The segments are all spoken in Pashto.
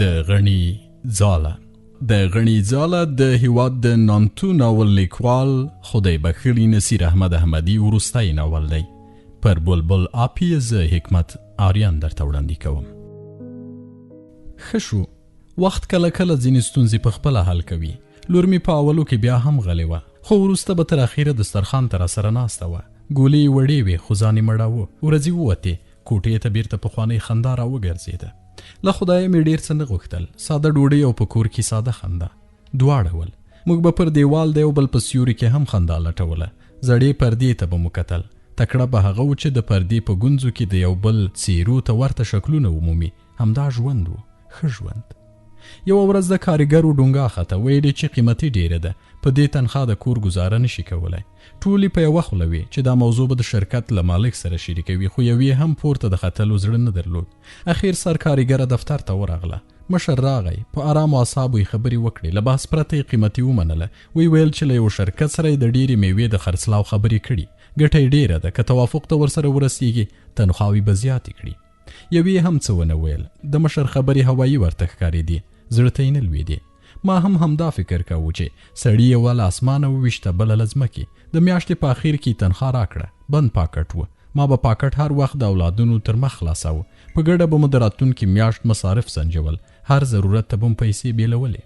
د غني ځاله. د غني ځاله د هیواد د نانتو ناول لیکوال خدای بخښلي نصیر احمد احمدي وروستی ناول دی. پر بلبل آپی زه حکمت آریان درته وړاندې کوم. ښه شو، وخت کله کله ځینې ستونزې په خپله حل کوي. لور مې په اولو کې بیا هم غلې وه، خو وروسته به تر اخیره دسترخوان ته راسره ناسته وه. ګولې یې وړې وې خو ځان یې مړاوه. ورځې ووتې، کوټې ته بیرته پخوانۍ خندا را وګرځېده. له خدایه مې ډېر څه نه غوښتل، ساده ډوډۍ او په کور کې ساده خندا. دواړه ول. موږ به پر دیوال د یو بل په سیوري کې هم خندا لټوله. زړې پردې ته به مو کتل. تکړه به هغه و چې د پردې په ګونځو کې د یو بل څیرو ته ورته شکلونه ومومي. همدا ژوند و، ښه ژوند. یوه ورځ د کارګرو ډونګا خته، ویلې چې قیمتي ډېره ده، په دې تنخوا د کور ګزاره نشي کولی. ټولې په یوه خوله وې چې دا موضوع به د شرکت له مالک سره شریکوي، خو یوې هم پورته د ختلو زړه نه درلود. اخیر سر کارګره دفتر ته ورغله. مشر راغی، په ارامو اعصابو یې خبرې وکړې. له بحث پرته یې قیمتي ومنله. ویل چې له یو شرکت سره یې د ډېرې میوې د خرڅلاو خبرې کړي، ګټه یې ډېره ده، که توافق ته ورسره ورسیږي تنخواوې به زیاتې کړي. یوې هم څه ونه ویل. د مشر خبرې هوایي ورته ښکارېدې، زړه ته یې نه لوېدې. ما هم همدا فکر کوو چې سړي یوه له اسمانه وویشته، بله له ځمکې. د میاشتې په اخیر کې تنخوا راکړه، بند پاکټ و. ما به پاکټ هر وخت د اولادونو تر مخ خلاصاوه. په ګډه به مو د راتلونکي میاشت مصارف سنجول، هر ضرورت ته به مو پیسې بیلولې.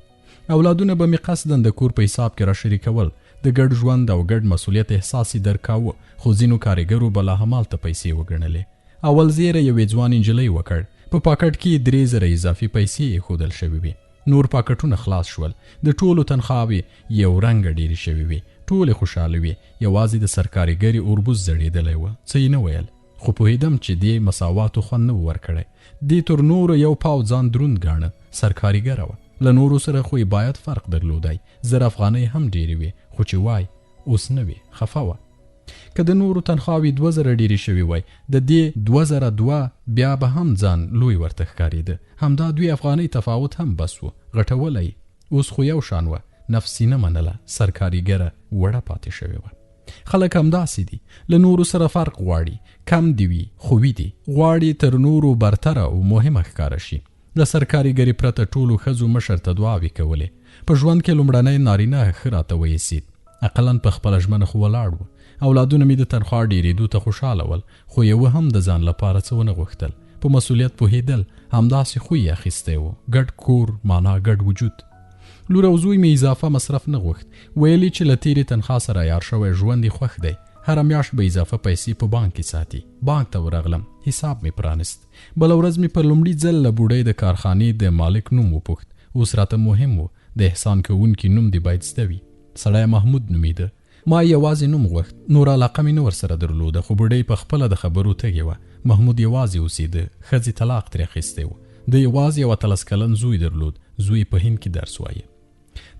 اولادونه به مې قصداً د کور په حساب کې را شریکول. د ګډ ژوند او ګډ مسؤلیت احساس یې درکاوه، خو ځینو کارګرو به لا همالته پیسې وګڼلې. اول زیری یوې ځوان نجلۍ وکړ. په پاکټ کې 3,000 اضافي پیسې ایښودل شوې وې. نور پاکټونه خلاص شول. د ټولو تنخواوې یو رنګه ډېرې شوې وې. ټولې خوشحاله وې. یوازې د سرکارګرې اوربوز زړېدلی و. څه یې نه ویل، خو پوهېدم چې دې مساواتو خوند نه و ورکړی. دې تر نورو یو پاو ځان دروند ګاڼه. سرکارګره وه، له نورو سره خو یې باید فرق درلودی. 1000 افغانۍ هم ډېرې وې، خو چې وای اوس نه وې، خفه وه. که د نورو تنخواوې 2000 ډېرې شوي وای، د دې 2002 بیا به هم ځان لوی ورته ښکارېده. همدا 2 افغانۍ تفاوت هم بس و، غټولی. اوس خو یو شان وه، نفس یې نه منله. سرکارګره وړه پاتې شوې وه. خلک همداسې دي، له نورو سره فرق غواړي، کم دي وي خو وي دي، غواړي تر نورو برتره او مهمه ښکاره شي. له سرکارګرې پرته ټولو ښځو مشر ته دعاوې کولې. په ژوند کې لومړنی نارینه ښه راته ویسید. اقلاً په خپله ژمنه خو ولاړ و. اولادونه مې د تنخوا ډېرېدو ته خوشحاله ول، خو یوه هم د ځان لپاره څه ونه غوښتل. په مسؤلیت پوهېدل، همداسې خوی یې اخیستی و. ګډ کور معنا ګډ وجود. لور او زوی مې اضافه مصرف نه غوښت. ویلي چې له تېرې تنخوا سره عیار شوی ژوند یې خوښ دی. هره میاشت به اضافه پیسې په بانک کې ساتي. بانک ته ورغلم، حساب مې پرانست. بله ورځ مې په لومړي ځل له بوډۍ د کارخانې د مالک نوم وپوښت. اوس راته مهم و، د احسان کوونکي نوم دې باید زده وي. سړی محمود نومېده. ما یوازې نوم غوښت، نور علاقه مې نه ورسره درلوده، خو بوډۍ په خپله د خبرو تږې وه. محمود یوازې اوسېده، ښځې طلاق ترې اخیستی و. د یوازې یو 13 کلن زوی درلود. زوی په هند کې درس وایه.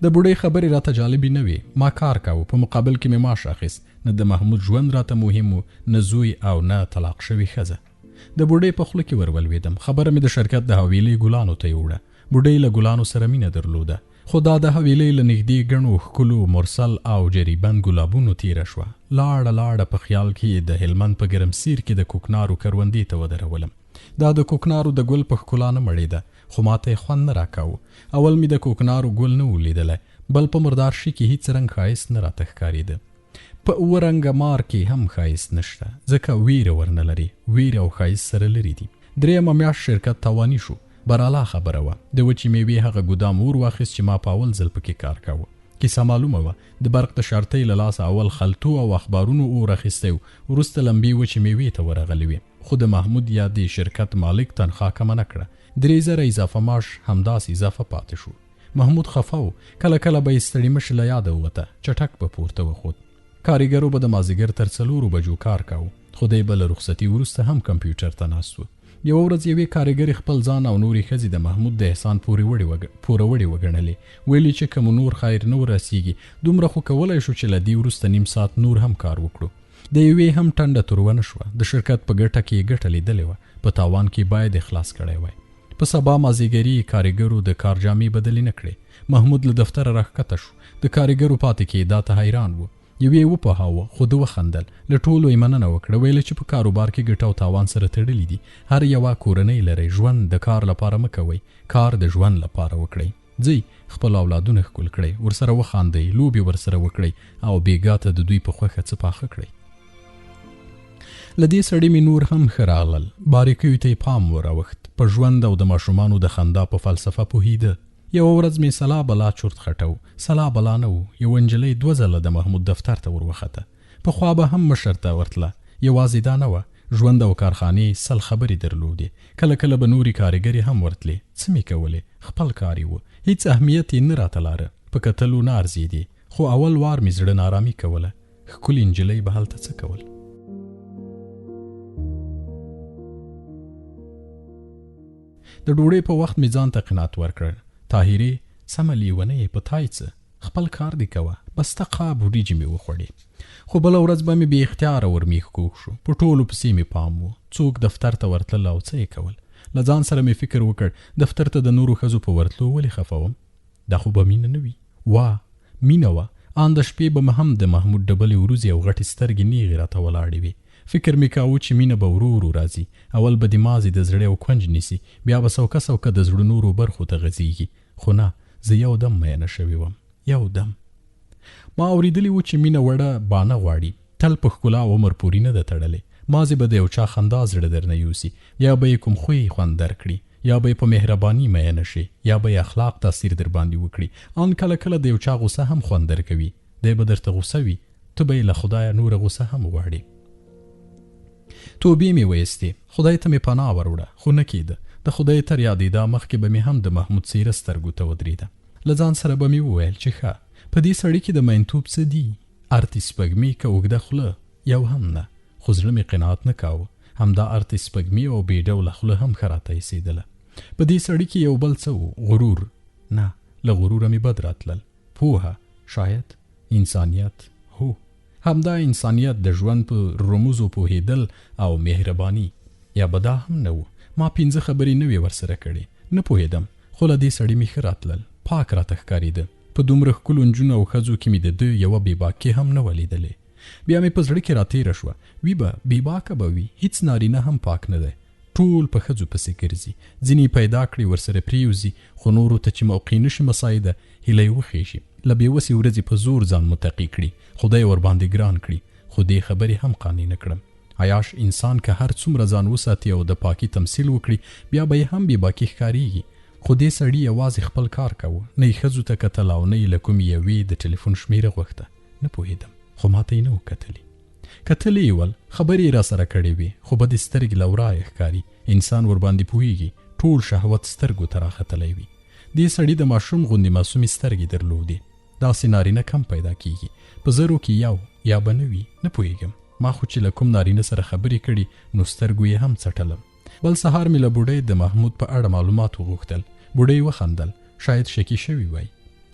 د بوډۍ خبرې راته جالبې نه وې. ما کار کاوه، په مقابل کې مې معاش اخیست. نه د محمود ژوند راته مهم و، نه زوی او نه طلاق شوې ښځه. د بوډۍ په خوله کې ورولوېدم. خبره مې د شرکت د حویلۍ ګلانو ته یوړه. بوډۍ له ګلانو سره مینه درلوده، خو دا د حویلۍ له نږدې ګڼو ښکلو مرسل او جریبند ګلابونو تیره شوه. لاړه په خیال کې د هلمند په ګرمسیر کې د کوکنارو کروندې ته ودرولم. دا د کوکنارو د ګل په ښکلا نه مړېده، خو ماته یې خوند نه راکاوه. اول مې د کوکنارو ګل نه و لیدلی، بل په مردارشي کې هیڅ رنګ ښایست نه راته ښکارېده. په اوه رنګه مار کې هم ښایست نشته، ځکه ویره ورنه لري. ویره او ښایست سره لري دي. 3 میاشت شرکت تاواني شو. براله خبره وه. د وچې میوې هغه ګودام اور واخیست چې ما په اول ځل پکې کار کاوه. کیسه معلومه وه. د برق د شارتۍ له لاسه اول خلطو او اخبارونو اور اخیستی و، وروسته لمبې وچې میوې ته ورغلې وې. خو د محمود یا د شرکت مالک تنخوا کمه نه کړه. 3,000 اضافه معاش همداسې اضافه پاتې شو. محمود خفه و. کله کله به یې ستړي مشي له یاده ووته، چټک به پورته وخوت. کارګرو به د مازدیګر تر 4 بجو کار کاوه. خو دی به له رخصتي وروسته هم کمپیوټر ته ناست و. یوه ورځ یوې کارګرې خپل ځان او نورې ښځې د محمود د احسان پوروړې وګڼلې. ویلي چې که مو نور خیر نه ورسیږي، دومره خو کولی شو چې له دې وروسته نیم ساعت نور هم کار وکړو. د یوې هم ټنډه تروه نه شوه. د شرکت په ګټه کې یې ګټه لیدلې وه، په تاوان کې باید اخلاص کړی وای. په سبا مازدیګري کارګرو د کار جامې بدلې نه کړې. محمود له دفتره راښکته شو. د کارګرو پاتې کېدا ته حیران و. یوې وپوهاوه خو ده وخندل. له ټولو یې مننه وکړه. ویل چې په کاروبار کې ګټه او تاوان سره تړلي دي. هر یوه کورنۍ لرئ. ژوند د کار لپاره مه کوئ، کار د ژوند لپاره وکړئ. ځئ خپل اولادونه ښکل کړئ، ورسره وخاندئ، لوبې ورسره وکړئ او بېګا ته د دوی په خوښه څه پاخه کړئ. له دې سړي مې نور هم ښه راغلل. باریکیو ته یې پام وراوښت. په ژوند او د ماشومانو د خندا په فلسفه پوهېده. یوه ورځ مې سلا بلا چورت خټو. سلا بلا نه و. یوه نجلۍ 2 ځله د محمود دفتر ته وروخته. پخوا به هم مشر ته ورتله. یوازې دا نه وه، ژوند او کارخانې 100 خبرې درلودې. کله کله به نورې کارګرې هم ورتلې. څه مې کولې؟ خپل کار یې و. هیڅ اهمیت یې نه راته لاره. په کتلو نه ارزېدې. خو اول وار مې زړه نارامي کوله. ښکلې نجلۍ به هلته څه کول؟ د ډوډۍ په وخت مې ځان ته قناعت ورکړ. طاهرې سمه لیونۍ په تای څه؟ خپل کار دې کوه. بس ته قاب وریجې مې وخوړې. خو بله ورځ به مې بې اختیاره ورمیخ کوږ شو. په ټولو پسې مې پام و. څوک دفتر ته ورتلل او څه یې کول. له ځان سره مې فکر وکړ دفتر ته د نورو ښځو په ورتلو ولې خفه وم؟ دا خو به مینه نه وي. وا مینه وه. آن د شپې به هم د محمود ډبلې وروځې او غټې سترګې نیغې راته ولاړې وې. فکر مې کاوه چې مینه به ورو ورو راځي. اول به د مازې د زړه او کونج نیسي، بیا به سوکه سوکه د زړه نورو برخو ته غځېږي. خو نه، زه یو دم مینه شوې وم. یو دم ما اورېدلي و چې مینه وړه بانه غواړي، تل په ښکلا او عمر پورې نه ده تړلې. مازې به د یو چا خندا زړه درنه یوسي، یا به یې کوم خوی خوند درکړي، یا به یې په مهرباني مینه شي، یا به یې اخلاق تاثیر در باندې وکړي. آن کله کله د یو چا غوسه هم خوند درکوي. دی به درته غوسه وي، ته به یې له خدایه نوره غوسه هم وغواړې. توبې مې ویستې. خدای ته مې پناه وروړه، خو نه کېده. د خدای تر یادېدا مخکې به مې هم د محمود څېره سترګو ته ودرېده. له ځان سره به مې وویل چې ښه، په دې سړي کې د مینتوب څه دي؟ ارتې سپږمې که اوږده خوله؟ یو هم نه. خو زړه مې قناعت نه کاوه. همدا ارتې سپږمې او بې ډوله خوله هم ښه راته ایسېدله. په دې سړي کې یو بل څه و، غرور. نه، له غروره مې بد راتلل. پوهه، شاید انسانیت. هو، همدا انسانیت، د ژوند په رموزو پوهېدل او مهرباني. یا به دا هم نه و. ما 5 خبرې نه وې ورسره کړې. نه پوهېدم، خو له دې سړي مې ښه راتلل. پاک راته ښکارېده. په دومره ښکلو نجونو او ښځو کې مې د ده یوه بېباکې هم نه وه لیدلې. بیا مې په زړه کې راتېره شوه، وي به بېباکه به وي. هېڅ نارینه هم پاک نه دی. ټول په ښځو پسې ګرځي. ځینې پیدا کړي ورسره پرېوځي، خو نورو ته چې موقع نه شي مساعده، هیله یې وخېژي. له بېوسې ورځې په زور ځان متقي کړي، خدای ورباندې ګران کړي. خو دې خبرې هم قانع نه کړم. عیاش انسان که هر څومره ځان وساتي او د پاکي تمثیل وکړي، بیا به یې هم بېباکي ښکارېږي. خو دې سړي یوازې خپل کار کوه. نه یې ښځو ته کتل او نه یې له کومې یوې د ټلیفون شمېره غوښته. نه پوهېدم، خو ما ته یې نه و کتلي. کتلې یې ول، خبرې یې را سره کړې وې، خو بدې سترګې له ورایه ښکاري. انسان ورباندې پوهېږي، ټول شهوت سترګو ته راختلی وي. دې سړي د ماشوم غوندې معصومې سترګې درلودې. داسې نارینه کم پیدا کېږي. په 100 کې یو یا به نه وي. نه پوهېږم. ما خو چې له کوم نارینه سره خبرې کړي، نو سترګو یې هم څټلم. بل سهار مې له بوډۍ د محمود په اړه معلومات وغوښتل. بوډۍ وخندل. شاید شکي شوي وای.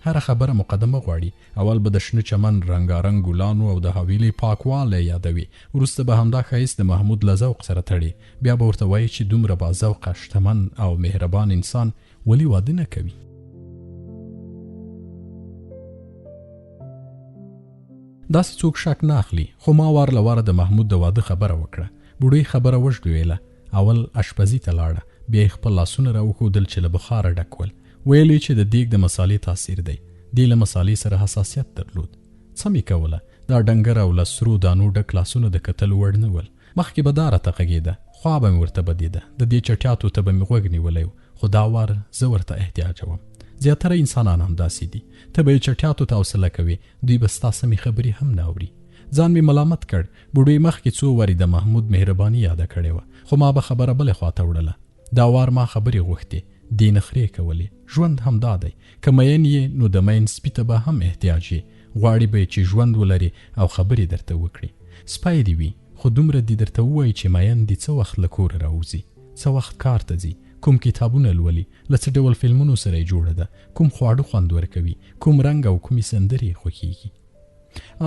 هره خبره مقدمه غواړي. اول به د شنه چمن رنګارنګ ګلانو او د حویلې پاکوالی یادوي. وروسته به همدا ښایست د محمود له ذوق سره تړي. بیا به ورته وایي چې دومره باذوقه، شتمن او مهربان انسان ولې واده نه کوي. داسې څوک شک نه اخلي. خو ما وار له واره د محمود د واده خبره وکړه. بوډۍ خبره وژډویله. اول اشپزي ته لاړه، بیا یې خپل لاسونه راوښودل چې له بخاره ډک ول. ویل یې چې د دیګ د مسالې تاثیر دی. دې له مسالې سره حساسیت درلود. څه مې کوله؟ دا ډنګر او له سرو دانو ډک لاسونه د کتلو وړ نه ول. مخکې به دا راته غږېده، خوا به مې ورته بدېده. د دې چټیاتو ته به مې غوږ نیولی و. خو دا وار زه ورته احتیاجوم. زیاتره انسانان هم داسې دي. ته به یې چټیاتو ته حوصله کوې، دوی به ستا سمې خبرې هم نه اوري. ځان مې ملامت کړ. بوډۍ مخکې څو وارې د محمود مهرباني یاده کړې وه، خو ما به خبره بلې خواته وړله. دا وار ما خبرې غوښتې، دې نخرې کولې. ژوند هم دا دی. که مین یې، نو د مین سپي ته به هم احتیاج یې. غواړي به چې ژوند ولري او خبرې درته وکړي. سپی دې وي، خو دومره دې درته ووایي چې مین دې څه وخت له کوره راوځي، څه وخت کار ته ځي، کوم کتابونه لولي، له څه ډول فلمونو سره یې جوړه ده، کوم خواړه خوند ورکوي، کوم رنګ او کومې سندرې یې خوښېږي.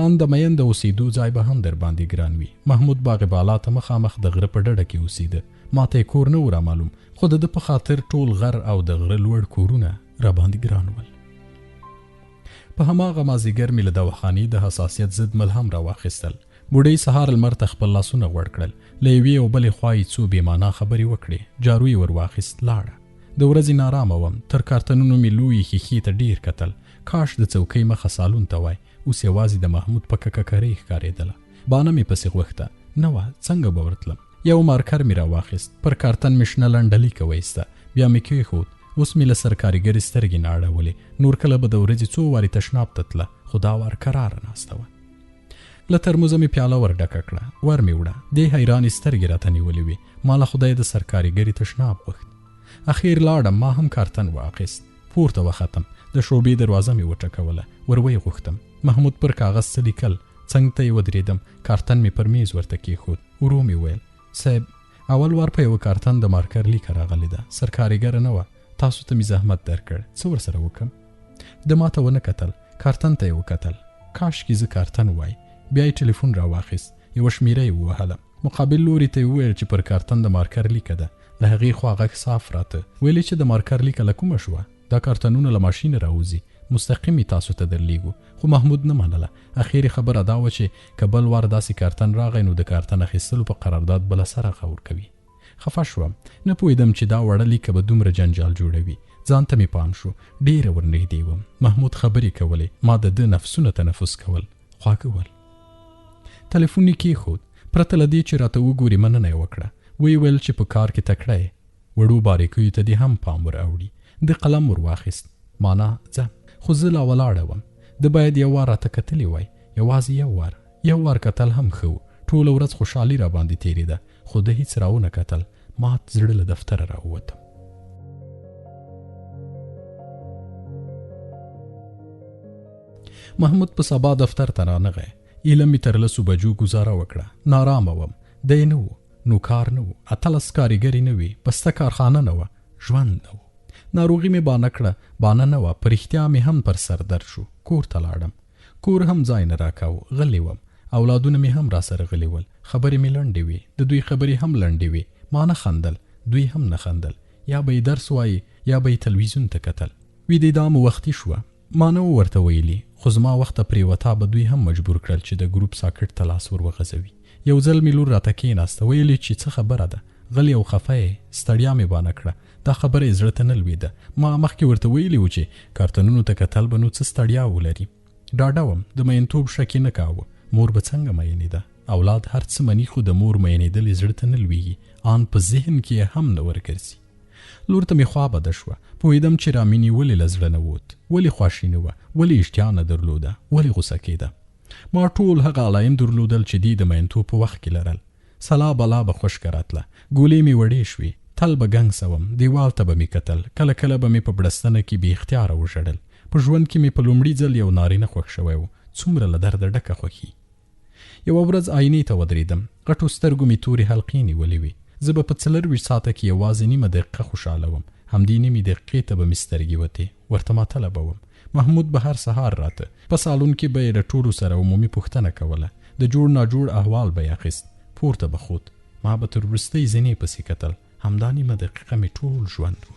ان د مین د اوسېدو ځای به هم در باندې ګران وي. محمود باغ بالا ته مخامخ د غره په ډډه کې اوسېده. ما ته یې کور نه و رامعلوم، خو د ده په خاطر ټول غر او د غره لوړ کورونه را باندې ګران ول. په هماغه مازدیګر مې له دواخانې د حساسیت ضد ملهم راواخیستل. بوډۍ سهار لمر ته خپل لاسونه غوړ کړل. له یوې او بلې خوا یې څو بېمانا خبرې وکړې. جارو یې ور واخیست، لاړه. د ورځې نارامه وم. تر کارتنونو مې لویې ښیښې ته ډېر کتل. کاش د څوکۍ مخه سالون ته وای. اوس یوازې د محمود په ککرۍ ښکارېدله. بانه مې پسې غوښته. نه وه، څنګه به ورتلم؟ یو مارکر مې راواخیست. پر کارتن مې شنه لنډه لیکه وایسته. بیا مې کېښود. اوس مې له سرکارګرې سترګې نه اړولې. نور کله به د ورځې څو وارې تشناب ته تله، خو دا وار کراره ناسته وه. له ترموزه مې پیاله ور ډکه کړه، ور مې وړه. دې حیرانې سترګې راته نیولې وې. ما له خدای د سرکارګرې تشناب غوښت. اخیر لاړم. ما هم کارتن واخیست، پورته وختم. د شوبې دروازه مې وټکوله، ور ویې غوښتم. محمود پر کاغذ څه لیکل. څنګ ته یې ودرېدم. کارتن مې پر میز ورته کېښود. ورو مې ویل، صاحب، اول وار په یو کارتن د مارکر لیکه راغلې ده. سرکارګره نه وه. تاسو ته مې زحمت درکړ، څه ورسره وکړم؟ د ما ته ونه کتل، کارتن ته یې وکتل. کاشکې زه کارتن وای. بیا یې ټلیفون راواخیست. یوه شمیره یې ووهله. مقابل لوري ته یې وویل چې پر کارتن د مارکر لیکه ده. له هغې خوا غږ صاف راته. ویلې چې د مارکر لیکه له کومه شوه؟ دا کارتنونه له ماشینه راوځي، مستقیم یې تاسو ته درلیږو. خو محمود نه منله. اخیر خبره دا وه چې که بل وار داسې کارتن راغی نو د کارتن اخیستلو په قرارداد بله سره غور کوي. خفه شوم. نه پوهېدم چې دا وړه لیکه به دومره جنجال جوړوي. ځان ته مې پام شو. ډېره ورنږدې وم. محمود خبرې کولې. ما د ده نفسونه تنفس کول. خواږه ول. تلیفون یې کېښود. پرته له دې چې راته وګوري مننه یې وکړه. ویې ویل چې په کار کې تکړه یې. وړو باریکیو ته دې هم پام ور اوړي. د قلم ور واخیست. مانا ځه. خو زه لا ولاړه وم. ده باید یو وار راته کتلی وای. یوازې یو وار کتل هم ښه و. ټوله ورځ خوشحالي را باندې تېرېده، خو ده هېڅ راونه کتل. مات زړه له دفتره راووتم. محمود په سبا دفتر ته رانغی. ایله مې تر 10 بجو ګزاره وکړه. نارامه وم. دی نه و، نو کار نه و، 18 کارګرې نه وې، پسته کارخانه نه وه، ژوند نه و. ناروغي مې بانه نه وه. په رښتیا مې هم پر سر درد شو. کور ته لاړم. کور هم ځای نه راکاو. غلی وم. اولادونه مې هم را سره غلی ول. خبرې مې لنډې وې. د دوی خبرې هم لنډې وې. ما نه خندل، دوی هم نه خندل. یا به یې درس وایي یا به یې تلویزیون ته کتل. ویدېدا مو وختي شوه. ما نه ورته ویلي، خو زما وخته پرېوتا به دوی هم مجبور کړل چې د ګروپ ساکټ ته لاس ور وغځوي. یو ځل مې لور راته کېناسته. ویلې چې څه خبره ده؟ غلی او خفه یې. ستړیا مې بانه کړه. دا خبره یې زړه ته نه لوېده. ما مخکې ورته ویلي و چې کارتنونو ته کتل به نو څه ستړیا ولري. ډاډه وم. د مینتوب شک یې نه کاوه. مور به څنګه مینې ده؟ اولاد هر څه مني، خو د مور مینېدل یې زړه ته نه لوېږي. آن په ذهن کې یې هم نه ورګرځي. لور ته مې خوا بده شوه. پوهېدم چې رامینې ولې له زړه نه ووت، ولې خواشینه وه، ولې اشتیا نه درلوده، ولې غوسه کېده. ما ټول هغه علایم درلودل چې دی د مینتوب په وخت کې لرل. سلا بلا به خوشکه راتله. ګولې مې وړې شوې. تل به ګنګ سوم. دیوال ته به مې کتل. کله کله به مې په بړستنه کې بې اختیاره وژړل. په ژوند کې مې په لومړي ځل یو نارینه خوښ شوی و. څومره له درده ډکه خوښي. یوه ورځ آینې ته ودرېدم. غټو سترګو مې تورې حلقې نیولې وې. زه به په 24 ساعته کې یوازې نیمه دقیقه خوشحاله وم. همدې نیمې دقیقې ته به مې سترګې وتې. ورته ماتله به وم. محمود به هر سهار راته. په سالون کې به یې له ټولو سره عمومي پوښتنه کوله. د جوړ ناجوړ احوال به یې اخیست. پورته به خوت. ما به تر وروستۍ زینې پسې کتل. همدا نیمه دقیقه مې ټول ژوند و.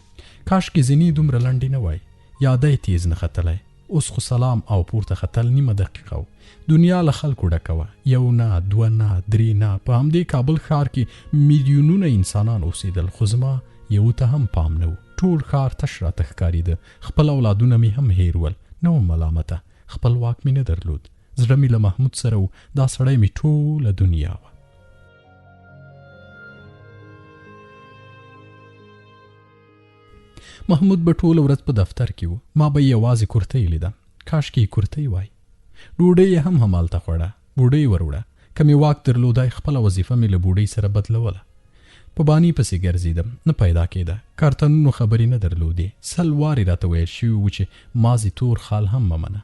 کاشکې زینې دومره لنډې نه وای. یاده یې تیز نه ختلی. اوس خو سلام او پورته ختل نیمه دقیقه و. دنیا له خلکو ډکه وه. 1 نه 2 نه 3 نه. په همدې کابل ښار کې میلیونونه انسانان اوسېدل، خو زما یو ته هم پام نه و. ټول ښار تش راته ښکارېده. خپل اولادونه مې هم هیر ول. نه وم ملامته. خپل واک مې نه درلود. زړه مې له محمود سره و. دا سړی مې ټوله دنیا وه. محمود به ټوله ورځ په دفتر کې و. ما به یوازې کورتۍ لیده. کاشکې یې کورتۍ وای. ډوډۍ یې هم همالته خوړه. بوډۍ وروړه. که مې واک درلودای خپله وظیفه مې له بوډۍ سره بدلوله. په باني پسې ګرځېدم. نه پیدا کېده. کارتنونو خبرې نه درلودې. 100 وارې راته ویل شوي و چې مازې تور خال هم مه منه.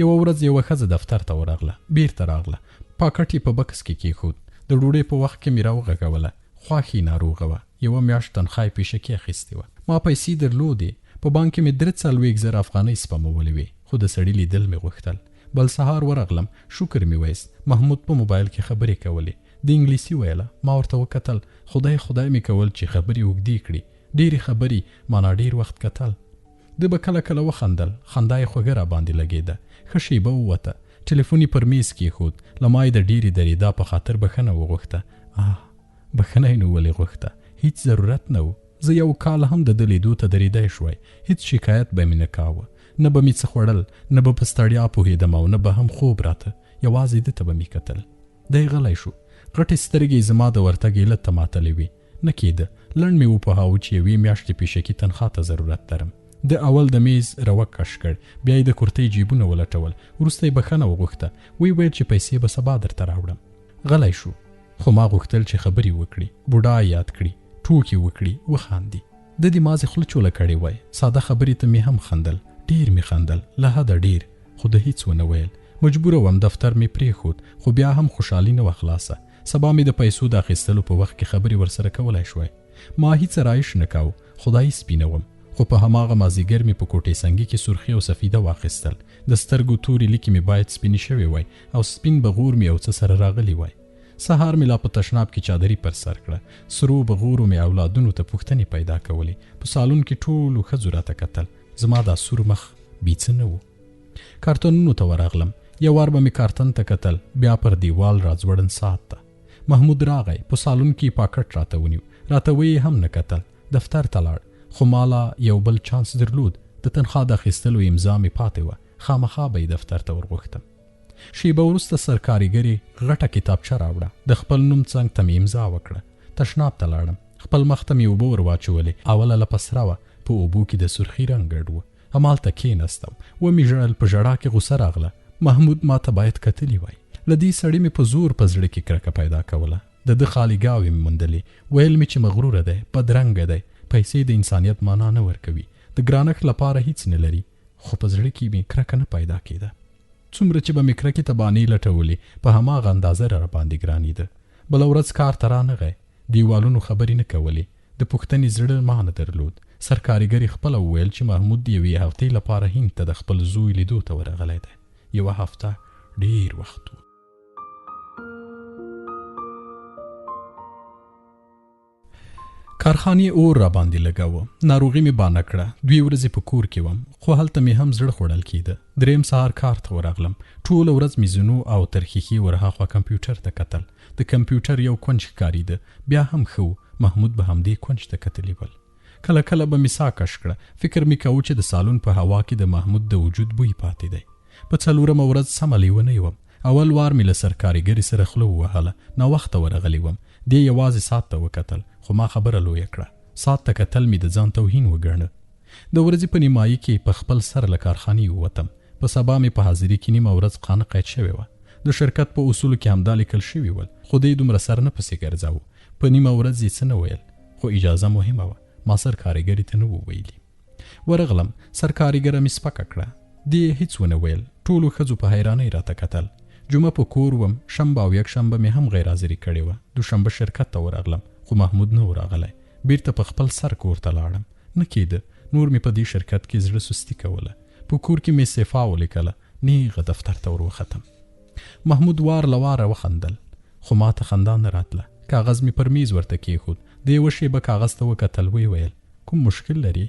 یوه ورځ یوه ښځه دفتر ته ورغله. بیرته راغله. پاکټ یې په بکس کې کېښود. د ډوډۍ په وخت کې مې راوغږوله. خواښې ناروغه وه. 1 میاشت تنخوا یې پیشکې اخیستې وه. ما پیسې درلودې. په بانک کې مې 43,000 افغانۍ سپمولې وې، خو د سړي لیدل مې غوښتل. بل سهار ورغلم. شکر مې وایست. محمود په موبایل کې خبرې کولې. د انګلیسي ویله. ما ورته وکتل. خدای مې کول چې خبرې اوږدې کړي. ډېرې خبرې، مانا ډېر وخت کتل. ده به کله کله وخندل. خندا یې خوږه را باندې لګېده. ښه شیبه ووته. ټلیفون یې پر میز کېښود. له ما یې د ډېرې درېدا په خاطر بخښنه وغوښته. بخښنه یې نو ولې غوښته؟ هیڅ ضرورت نه و. زه یو کال هم د ده لیدو ته درېدی شوی. هیڅ شکایت به مې نه کاوه. نه به مې څه خوړل، نه به په ستړیا پوهېدم او نه به هم خوب راته. یوازې ده ته به مې کتل. دی غلی شو. غټې سترګې زما د ورتګ علت ته ماتلې وې. نه کېده. لنډ مې وپوهاوه چې یوې میاشتې پیشکي تنخوا ته ضرورت لرم. د اول د میز روک کش کړ. بیا یې د کورتۍ جیبونه ولټول. وروسته یې بخښنه وغوښته. ویې ویل چې پیسې به سبا درته راوړم. غلی شو. خو ما غوښتل چې خبرې وکړي، بوډا یاد کړي، ټوکې وکړي، وخاندي. د دې مازې خوله چوله کړې وای. ساده خبرې ته مې هم خندل، ډېر مې خندل، له حده ډېر. خو د هیڅ ونه ویل. مجبوره وم. دفتر مې پرېښود، خو بیا هم خوشحالي نه وه خلاصه. سبا مې د پیسو د اخیستلو په وخت کې خبرې ورسره کولی شوی. ما هیڅ رایش نه کاوه. خدای سپینوم. خو په هماغه مازدیګر مې په کوټې سنګي کې سرخي او سفیده واخیستل. د سترګو تورې لیکې مې باید سپینې شوې وای او سپین بغور مې او څه سره راغلی وای. سهار مې لا په تشناب کې چادري پر سر کړه. سرو بغورو مې اولادونو ته پوښتنې پیدا کولې. په سالون کې ټولو ښځو راته کتل. زما دا سور مخ بیڅه نه و. کارتونونو ته ورغلم. یو وار به مې کارتن ته کتل، بیا پر دیوال راځوړن ساعت ته. محمود راغی. په سالون کې پاکټ راته ونیو. راته ویې هم نه کتل. دفتر ته لاړ. خو مالا یو بل چانس درلود. د تنخوا د اخیستلو امضا مې پاتې وه. خامخا به یې دفتر ته ورغوښتم. شیبه وروسته سرکارګرې غټه کتابچه راوړه. د خپل نوم څنګ ته مې امضا وکړه. تشناب ته لاړم. خپل مخ ته مې اوبه ور واچولې. اوله لپه سره وه. په اوبو کې د سرخي رنګ ګډ و. همالته کېناستم. ومې ژړل. په ژړا کې غوسه راغله. محمود ما ته باید کتلی وای. له دې سړي مې په زور په زړه کې کرکه پیدا کوله. د ده خالیګاوې مې موندلې. ویل مې چې مغروره دی، بدرنګه دی، پیسې د انسانیت معنا نه ورکوي، د ګرانښت لپاره هیڅ نه لري. خو په زړه کې مې کرکه نه پیدا کېده. څومره چې به مې کرکې ته بانې لټولې، په هماغه اندازه را باندې ګرانېده. بله ورځ کار ته رانغی. دیوالونو خبرې نه کولې. د پوښتنې زړه ما نه درلود. سرکارګرې خپله وویل چې محمود د یوې هفتې لپاره هند ته د خپل زوی لیدو ته ورغلی دی. یوه هفته ډېر وخت و. کارخانې اور را باندې لګاوه. ناروغي مې بانه کړه. 2 ورځې په کور کې وم، خو هلته مې هم زړه خوړل کېده. 3 سهار کار ته ورغلم. ټوله ورځ مې زنو او ترخیخي ورهاخوا کمپیوټر ته کتل. د کمپیوټر یو کونج ښکارېده. بیا هم ښه و. محمود به همدې کونج ته کتلی ول. کله کله به مې ساه کش کړه. فکر مې کوه چې د سالون په هوا کې د محمود د وجود بوی پاتې دی. په 4مه ورځ سمه لیونی وم. اول وار مې له سرکارګرې سره خوله ووهله. ناوخته ورغلی وم. دې یوازې ساعت ته وکتل، خو ما خبره لویه کړه. ساعت ته کتل مې د ځان توهین وګڼه. د ورځې په نیمایي کې په خپل سر له کارخانې ووتم. په سبا مې په حاضري کې نیمه ورځ قانه قید شوې وه. د شرکت په اصولو کې همدا لیکل شوي ول، خو دی دومره سر نه پسې ګرځاوه. په نیمه ورځ یې څه نه ویل، خو اجازه مهمه وه. ما سرکارګرې ته نه و ویلي. ورغلم. سرکارګره مې سپکه کړه. دې هیڅ ونه ویل. ټولو ښځو په حیرانۍ راته کتل. جمعه په کور وم. شنبه او یکشنبه مې هم غیر حاضري کړې وه. دوشنبه شرکت ته ورغلم، خو محمود نه و راغلی. بیرته په خپل سر کور ته لاړم. نه کېده. نور مې په دې شرکت کې زړه سستی کوله. په کور کې مې استعفا ولیکله. نیغه دفتر ته ور وختم. محمود وار له واره وخندل، خو ما ته خندا نه راتله. کاغذ مې پر میز ورته کېښود. د یوه شېبه کاغذ ته وکتل. ویل کوم مشکل لري؟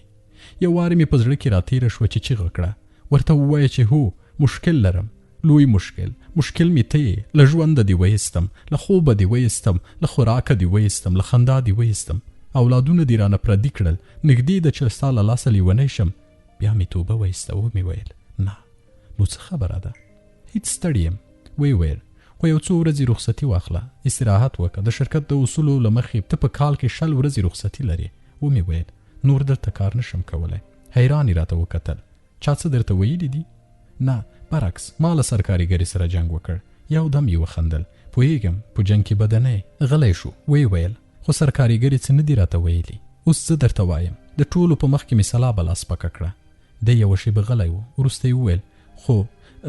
یو وارې مې په زړه کې راتېره شوه چې چیغه کړه. ورته ووایه چې هو مشکل لرم، لوی مشکل. مشکل مې ته یې. له ژونده دې ویستم، له خوبه دې ویستم، له خوراکه دې ویستم، له خندا دې ویستم. اولادونه دې رانه پردي کړل. نږدې ده چې ستا له لاسه لیونی شم. بیا مې توبه ویسته. ومې ویل نه، نو څه خبره ده؟ هیڅ ستړی یم. ویل خو یو څو ورځې رخصتي واخله، استراحت وکړه. د شرکت د اصولو له مخې ته په کال کې 60 ورځې رخصتي لري. ومې ویل نور دلته کار نشم کولی. حیران یې راته وکتل. چا څه درته ویلي دي؟ نه، برعکس ما له سرکارګرې سره جنګ وکړ. یو دم یې وخندل. پوهېږم په جنګ کې به نه. غلی شو. ویل خو سرکارګرې څه نه دي راته ویلي. اوس زه درته وایم. د ټولو په مخ کې مې سلا بلا سپکه کړه. دی یوه شېبه غلی و. وروسته یې وویل خو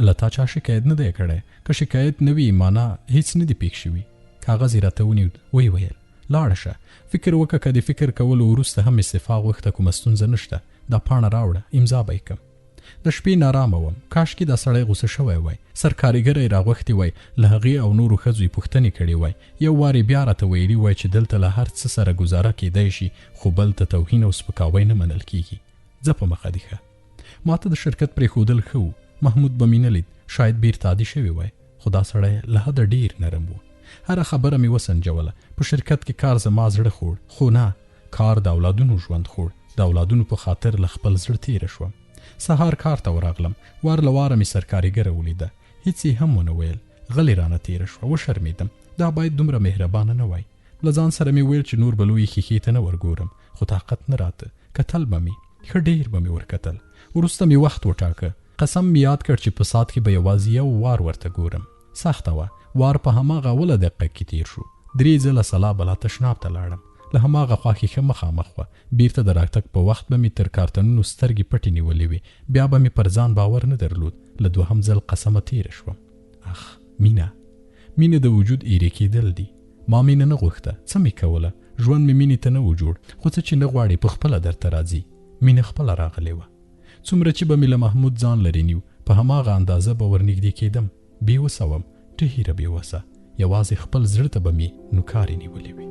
له تا چا شکایت نه دی کړی؟ که شکایت نه وي معنا هیڅ نه دي پېښ شوي. کاغذ یې راته ونیو. ویل لاړه شه، فکر وکړه. که د فکر کولو وروسته هم استعفا غوښته کومه ستونزه نشته. دا پاڼه راوړه، امضا به یې کړم. د شپې نارامه وم. کاشکې دا سړی غوسه شوی وای. سرکارګره یې راغوښتې وای. له هغې او نورو ښځو یې پوښتنې کړې وای. یو وار یې بیا راته ویلي وای چې دلته له هر څه سره ګزاره کېدی شي، خو بل ته توهین او سپکاوی نه منل کېږي. ځه په مخه دې ښه. ما ته د شرکت پرېښودل ښه و. محمود به مې نه لید، شاید بیرته عادي شوی وای، خو دا سړی له حده ډیر نرم و. هره خبره مې وسنجوله. په شرکت کې کار زما زړه خوړ، خو نه، کار د اولادونو ژوند خوړ. د اولادونو په خاطر له خپل زړه تیره شوم. سهار کار ته ورغلم، وار له واره مې سرکارګره ولیده، هیڅ یې هم ونه ویل. غلې رانه تیره شوه، وشرمېدم. دا باید دومره مهربانه نه وای. له ځان سره مې ویل چې نور به لویې ښیښې ته نه ورګورم، خو طاقت نه راته. کتل به مې، ښه ډېر به مې ورکتل. وروسته مې وخت وټاکه. قسم مې یاد کړ چې په ساعت کې به یوازې یو وار ورته ګورم. سخته وه. وار په هماغه اوله دقیقه کې تیر شو. 3 ځله سلا بلا تشناب ته لاړم. له هماغه خوا کې ښه مخامخ وه. بیرته د راتګ په وخت به مې تر کارتنونو سترګې پټې نیولې وې. بیا به مې پر ځان باور نه درلود. له 2م ځل قسمه تیره شوم. اخ، مینه د وجود ایرې کېدل دي. ما مینه نه غوښته، څه مې کوله؟ ژوند مې مینې ته نه و جوړ، خو څه چې نه غواړې په خپله درته راځي. مینه خپله راغلې وه. څومره چې به مې له محمود ځان لرې نیو، په هماغه اندازه به ورنږدې کېدم. بېوسه وم، ډېره بېوسه. یوازې خپل زړه ته به مې نوکارې نیولې وې.